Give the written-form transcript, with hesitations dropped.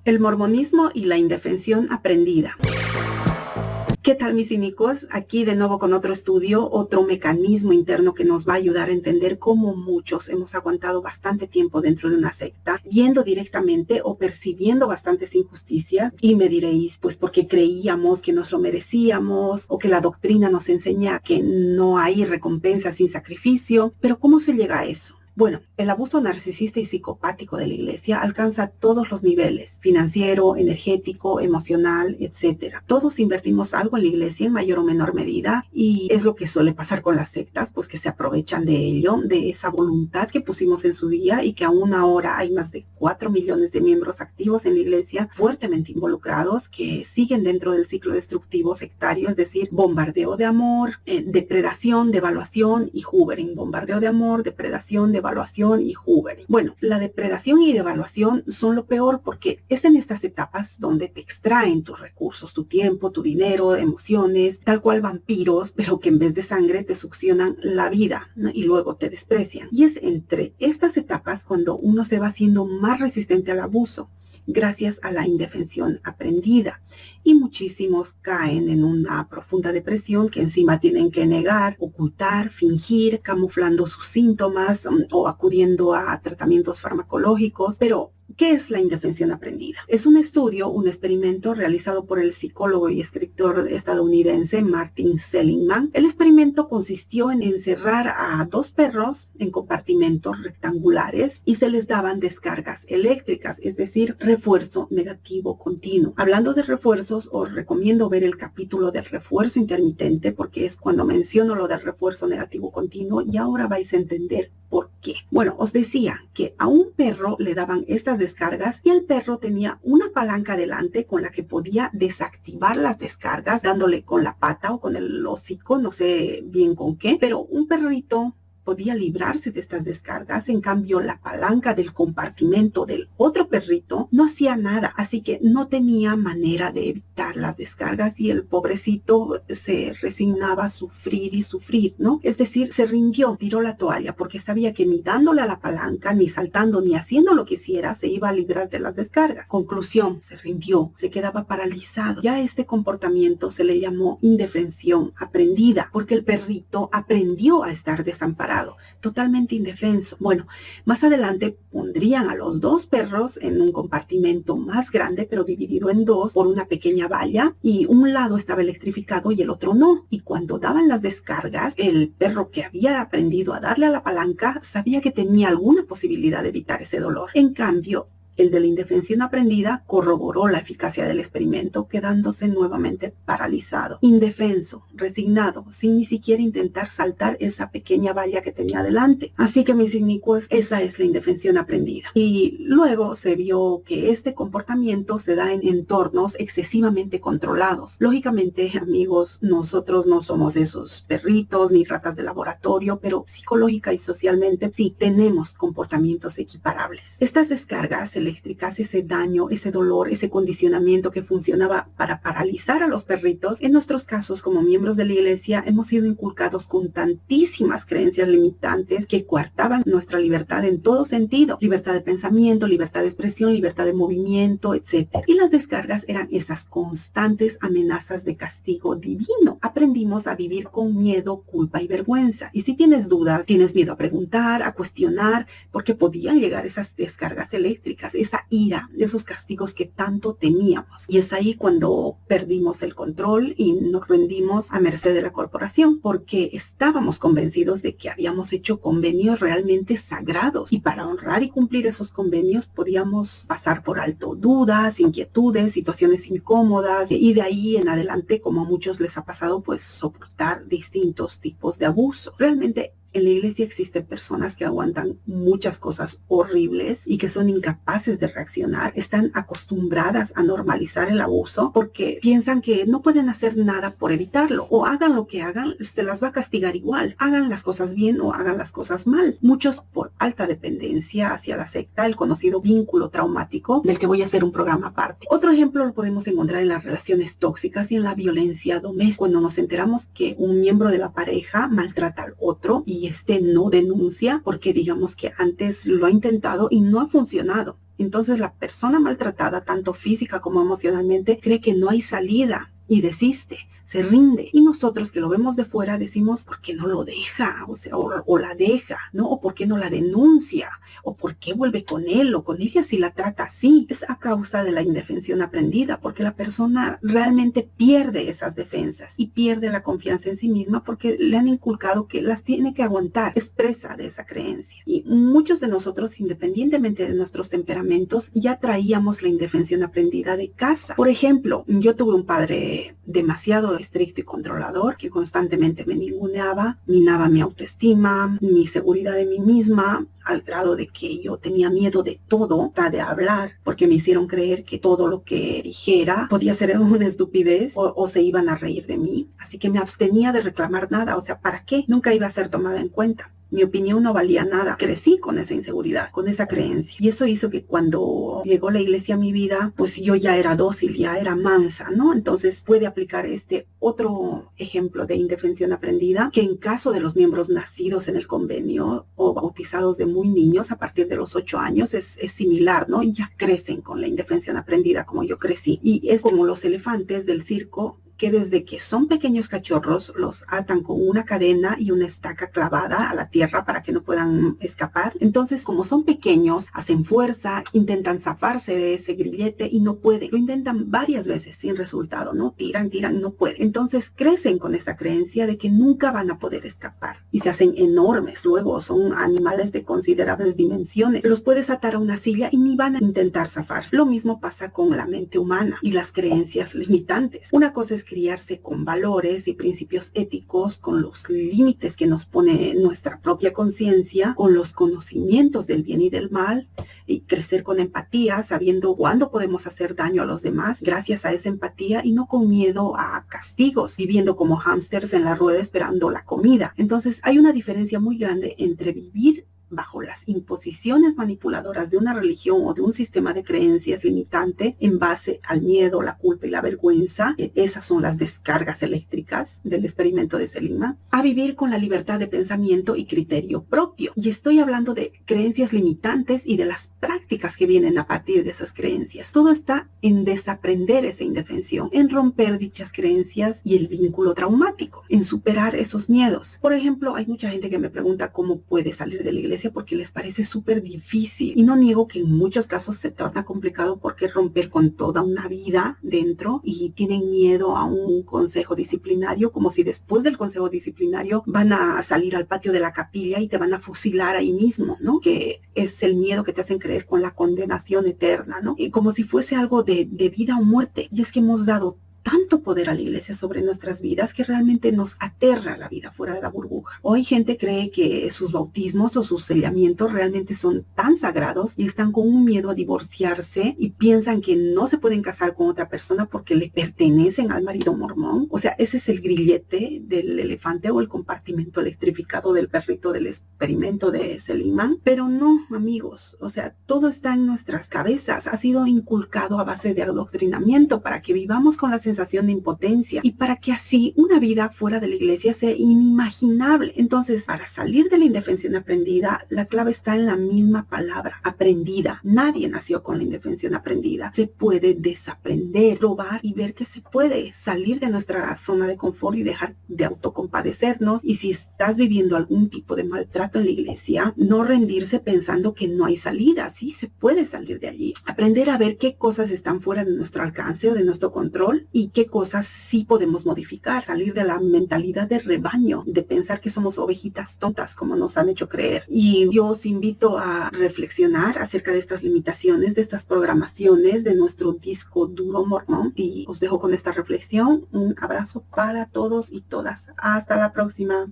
El mormonismo y la indefensión aprendida. ¿Qué tal, mis cínicos? Aquí de nuevo con otro estudio, otro mecanismo interno que nos va a ayudar a entender cómo muchos hemos aguantado bastante tiempo dentro de una secta, viendo directamente o percibiendo bastantes injusticias, y me diréis, pues porque creíamos que nos lo merecíamos o que la doctrina nos enseña que no hay recompensa sin sacrificio. Pero ¿cómo se llega a eso? Bueno, el abuso narcisista y psicopático de la iglesia alcanza todos los niveles: financiero, energético, emocional, etc. Todos invertimos algo en la iglesia en mayor o menor medida, y es lo que suele pasar con las sectas, pues que se aprovechan de ello, de esa voluntad que pusimos en su día, y que aún ahora hay más de 4 millones de miembros activos en la iglesia, fuertemente involucrados, que siguen dentro del ciclo destructivo sectario, es decir, bombardeo de amor, depredación, devaluación y hoovering. Bombardeo de amor, depredación, devaluación y hoovering. Bueno, la depredación y devaluación son lo peor, porque es en estas etapas donde te extraen tus recursos, tu tiempo, tu dinero, emociones, tal cual vampiros, pero que en vez de sangre te succionan la vida, ¿no? Y luego te desprecian. Y es entre estas etapas cuando uno se va haciendo más resistente al abuso, gracias a la indefensión aprendida. Y muchísimos caen en una profunda depresión que encima tienen que negar, ocultar, fingir, camuflando sus síntomas o acudiendo a tratamientos farmacológicos. Pero ¿qué es la indefensión aprendida? Es un estudio, un experimento realizado por el psicólogo y escritor estadounidense Martin Seligman. El experimento consistió en encerrar a 2 perros en compartimentos rectangulares y se les daban descargas eléctricas, es decir, refuerzo negativo continuo. Hablando de refuerzos, os recomiendo ver el capítulo del refuerzo intermitente, porque es cuando menciono lo del refuerzo negativo continuo, y ahora vais a entender por qué. Bueno, os decía que a un perro le daban estas descargas y el perro tenía una palanca delante con la que podía desactivar las descargas dándole con la pata o con el hocico, no sé bien con qué, pero un perrito podía librarse de estas descargas. En cambio, la palanca del compartimento del otro perrito no hacía nada, así que no tenía manera de evitar las descargas, y el pobrecito se resignaba a sufrir y sufrir, ¿no? Es decir, se rindió, tiró la toalla, porque sabía que ni dándole a la palanca, ni saltando, ni haciendo lo que hiciera, se iba a librar de las descargas. Conclusión, se rindió, se quedaba paralizado. Ya este comportamiento se le llamó indefensión aprendida, porque el perrito aprendió a estar desamparado, totalmente indefenso. Bueno, más adelante pondrían a los 2 perros en un compartimento más grande, pero dividido en 2 por una pequeña valla, y un lado estaba electrificado y el otro no. Y cuando daban las descargas, el perro que había aprendido a darle a la palanca sabía que tenía alguna posibilidad de evitar ese dolor. En cambio, el de la indefensión aprendida corroboró la eficacia del experimento, quedándose nuevamente paralizado, indefenso, resignado, sin ni siquiera intentar saltar esa pequeña valla que tenía delante. Así que, mis cínicos, esa es la indefensión aprendida. Y luego se vio que este comportamiento se da en entornos excesivamente controlados. Lógicamente, amigos, nosotros no somos esos perritos ni ratas de laboratorio, pero psicológica y socialmente sí tenemos comportamientos equiparables. Estas descargas eléctricas, ese daño, ese dolor, ese condicionamiento que funcionaba para paralizar a los perritos, en nuestros casos como miembros de la iglesia hemos sido inculcados con tantísimas creencias limitantes que coartaban nuestra libertad en todo sentido: libertad de pensamiento, libertad de expresión, libertad de movimiento, etc. Y las descargas eran esas constantes amenazas de castigo divino. Aprendimos a vivir con miedo, culpa y vergüenza. Y si tienes dudas, tienes miedo a preguntar, a cuestionar, porque podían llegar esas descargas eléctricas, esa ira, de esos castigos que tanto temíamos. Y es ahí cuando perdimos el control y nos rendimos a merced de la corporación, porque estábamos convencidos de que habíamos hecho convenios realmente sagrados, y para honrar y cumplir esos convenios podíamos pasar por alto dudas, inquietudes, situaciones incómodas, y de ahí en adelante, como a muchos les ha pasado, pues soportar distintos tipos de abuso. Realmente en la iglesia existen personas que aguantan muchas cosas horribles y que son incapaces de reaccionar. Están acostumbradas a normalizar el abuso porque piensan que no pueden hacer nada por evitarlo, o hagan lo que hagan, se las va a castigar igual, hagan las cosas bien o hagan las cosas mal. Muchos por alta dependencia hacia la secta, el conocido vínculo traumático, del que voy a hacer un programa aparte. Otro ejemplo lo podemos encontrar en las relaciones tóxicas y en la violencia doméstica, cuando nos enteramos que un miembro de la pareja maltrata al otro y y no denuncia porque digamos que antes lo ha intentado y no ha funcionado. Entonces la persona maltratada, tanto física como emocionalmente, cree que no hay salida y desiste, se rinde. Y nosotros que lo vemos de fuera decimos, ¿por qué no lo deja? O la deja, ¿no? O ¿por qué no la denuncia? O ¿por qué vuelve con él o con ella si la trata así? Es a causa de la indefensión aprendida, porque la persona realmente pierde esas defensas y pierde la confianza en sí misma porque le han inculcado que las tiene que aguantar. Es presa de esa creencia. Y muchos de nosotros, independientemente de nuestros temperamentos, ya traíamos la indefensión aprendida de casa. Por ejemplo, yo tuve un padre demasiado estricto y controlador que constantemente me ninguneaba, minaba mi autoestima, mi seguridad de mí misma, al grado de que yo tenía miedo de todo, hasta de hablar, porque me hicieron creer que todo lo que dijera podía ser una estupidez o se iban a reír de mí. Así que me abstenía de reclamar nada, o sea, ¿para qué? Nunca iba a ser tomada en cuenta. Mi opinión no valía nada. Crecí con esa inseguridad, con esa creencia. Y eso hizo que cuando llegó la iglesia a mi vida, pues yo ya era dócil, ya era mansa, ¿no? Entonces puede aplicar este otro ejemplo de indefensión aprendida, que en caso de los miembros nacidos en el convenio o bautizados de muy niños, a partir de los 8 años, es similar, ¿no? Ya crecen con la indefensión aprendida como yo crecí. Y es como los elefantes del circo, que desde que son pequeños cachorros los atan con una cadena y una estaca clavada a la tierra para que no puedan escapar. Entonces, como son pequeños, hacen fuerza, intentan zafarse de ese grillete y no pueden. Lo intentan varias veces sin resultado, ¿no? Tiran, no pueden. Entonces, crecen con esa creencia de que nunca van a poder escapar y se hacen enormes. Luego son animales de considerables dimensiones. Los puedes atar a una silla y ni van a intentar zafarse. Lo mismo pasa con la mente humana y las creencias limitantes. Una cosa es criarse con valores y principios éticos, con los límites que nos pone nuestra propia conciencia, con los conocimientos del bien y del mal, y crecer con empatía, sabiendo cuándo podemos hacer daño a los demás gracias a esa empatía y no con miedo a castigos, viviendo como hámsters en la rueda esperando la comida. Entonces hay una diferencia muy grande entre vivir bajo las imposiciones manipuladoras de una religión o de un sistema de creencias limitante en base al miedo, la culpa y la vergüenza. Esas son las descargas eléctricas del experimento de Seligman, a vivir con la libertad de pensamiento y criterio propio. Y estoy hablando de creencias limitantes y de las prácticas que vienen a partir de esas creencias. Todo está en desaprender esa indefensión, en romper dichas creencias y el vínculo traumático, en superar esos miedos. Por ejemplo, hay mucha gente que me pregunta cómo puede salir de la iglesia porque les parece súper difícil. Y no niego que en muchos casos se torna complicado porque romper con toda una vida dentro y tienen miedo a un consejo disciplinario, como si después del consejo disciplinario van a salir al patio de la capilla y te van a fusilar ahí mismo, ¿no? Que es el miedo que te hacen creer con la condenación eterna, ¿no? Y como si fuese algo de vida o muerte. Y es que hemos dado tanto poder a la iglesia sobre nuestras vidas que realmente nos aterra la vida fuera de la burbuja. Hoy gente cree que sus bautismos o sus sellamientos realmente son tan sagrados y están con un miedo a divorciarse y piensan que no se pueden casar con otra persona porque le pertenecen al marido mormón. O sea, ese es el grillete del elefante o el compartimento electrificado del perrito del experimento de Seligman. Pero no, amigos, o sea, todo está en nuestras cabezas. Ha sido inculcado a base de adoctrinamiento para que vivamos con la sensación de impotencia y para que así una vida fuera de la iglesia sea inimaginable. Entonces, para salir de la indefensión aprendida, la clave está en la misma palabra, aprendida. Nadie nació con la indefensión aprendida. Se puede desaprender, probar y ver que se puede salir de nuestra zona de confort y dejar de autocompadecernos. Y si estás viviendo algún tipo de maltrato en la iglesia, no rendirse pensando que no hay salida. Sí, se puede salir de allí. Aprender a ver qué cosas están fuera de nuestro alcance o de nuestro control y qué cosas sí podemos modificar, salir de la mentalidad de rebaño, de pensar que somos ovejitas tontas como nos han hecho creer. Y yo os invito a reflexionar acerca de estas limitaciones, de estas programaciones, de nuestro disco duro mormón. Y os dejo con esta reflexión. Un abrazo para todos y todas. Hasta la próxima.